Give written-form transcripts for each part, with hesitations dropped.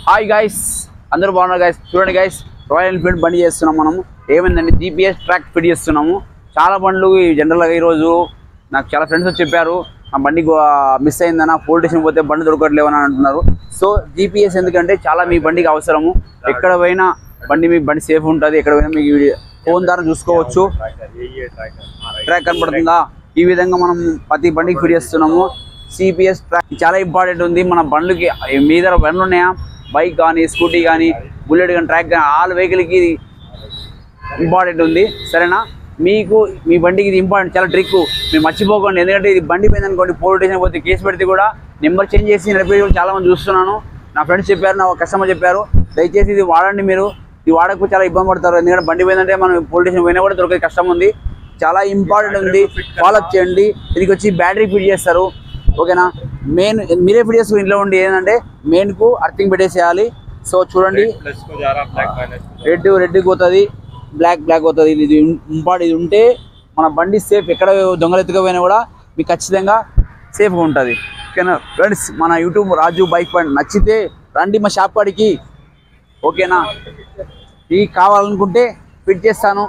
Hi guys, అందరూ బాగున్నారు guys. చూడండి గైస్, రాయల్ ఎన్ఫీల్డ్ బండి చేస్తున్నాం. మనము ఏమైందంటే జీపీఎస్ ట్రాక్ ఫిట్ చేస్తున్నాము. చాలా బండ్లు జనరల్గా ఈరోజు నాకు చాలా ఫ్రెండ్స్ చెప్పారు, ఆ బండి మిస్ అయిందన్న, పోలీస్ స్టేషన్ పోతే బండి దొరకట్లేవని అంటున్నారు. సో జీపీఎస్ ఎందుకంటే చాలా మీ బండికి అవసరము. ఎక్కడ పోయినా మీ బండి సేఫ్ ఉంటుంది. ఎక్కడ పోయినా మీకు ఫోన్ ద్వారా చూసుకోవచ్చు. ట్రాక్ కనపడుతుందా? ఈ విధంగా మనం ప్రతి బండికి ఫిట్ చేస్తున్నాము. సిపిఎస్ ట్రాక్ చాలా ఇంపార్టెంట్ ఉంది మన బండ్లకి. మీ దగ్గర బండ్లు ఉన్నాయా, బైక్ కానీ, స్కూటీ కానీ, బుల్లెట్ కానీ, ట్రాక్ కానీ, ఆల్ వెహికల్కి ఇది ఇంపార్టెంట్ ఉంది. సరేనా? మీకు మీ బండికి ఇది ఇంపార్టెంట్, చాలా ట్రిక్. మీరు మర్చిపోకండి. ఎందుకంటే ఇది బండి పోయింది అనుకోండి, పోలీస్ స్టేషన్ పోతే కేసు పెడితే కూడా నెంబర్ చేంజ్ చేసి నడిపే చాలా మంది చూస్తున్నాను. నా ఫ్రెండ్స్ చెప్పారు, నా కస్టమర్ చెప్పారు, దయచేసి ఇది వాడండి. మీరు ఇది వాడకపోతే చాలా ఇబ్బంది పడతారు. ఎందుకంటే బండి పోయిందంటే మనం పోలీస్ స్టేషన్ పోయినా కూడా దొరికే కష్టం ఉంది. చాలా ఇంపార్టెంట్ ఉంది, ఫాలో అప్ చేయండి. దీనికి వచ్చి బ్యాటరీ ఫిట్ చేస్తారు. ఓకేనా? మెయిన్ మీరే ఫిట్ చేసుకుని ఇంట్లో ఉండి ఏంటంటే మెయిన్కు అర్థింగ్ పెట్టేసేయాలి. సో చూడండి, రెడ్ పోతుంది, బ్లాక్ పోతుంది. ఇది ఇంపార్టెంట్. ఇది ఉంటే మన బండి సేఫ్. ఎక్కడ దొంగలు ఎత్తుకపోయినా కూడా మీకు ఖచ్చితంగా సేఫ్గా ఉంటుంది. ఓకేనా ఫ్రెండ్స్? మన యూట్యూబ్ రాజు బైక్ పాయింట్ నచ్చితే రండి మా షాప్ కాడికి. ఓకేనా? ఇది కావాలనుకుంటే ఫిట్ చేస్తాను.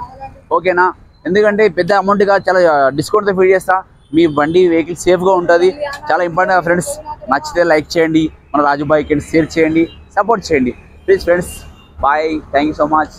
ఓకేనా? ఎందుకంటే పెద్ద అమౌంట్ కాదు, చాలా డిస్కౌంట్తో ఫిట్ చేస్తా. మీ బండి వెహికల్ సేఫ్గా ఉంటుంది. చాలా ఇంపార్టెంట్ ఫ్రెండ్స్. నచ్చితే లైక్ చేయండి, మన రాజు బైక్ షేర్ చేయండి, సపోర్ట్ చేయండి please friends. Bye, thank you so much.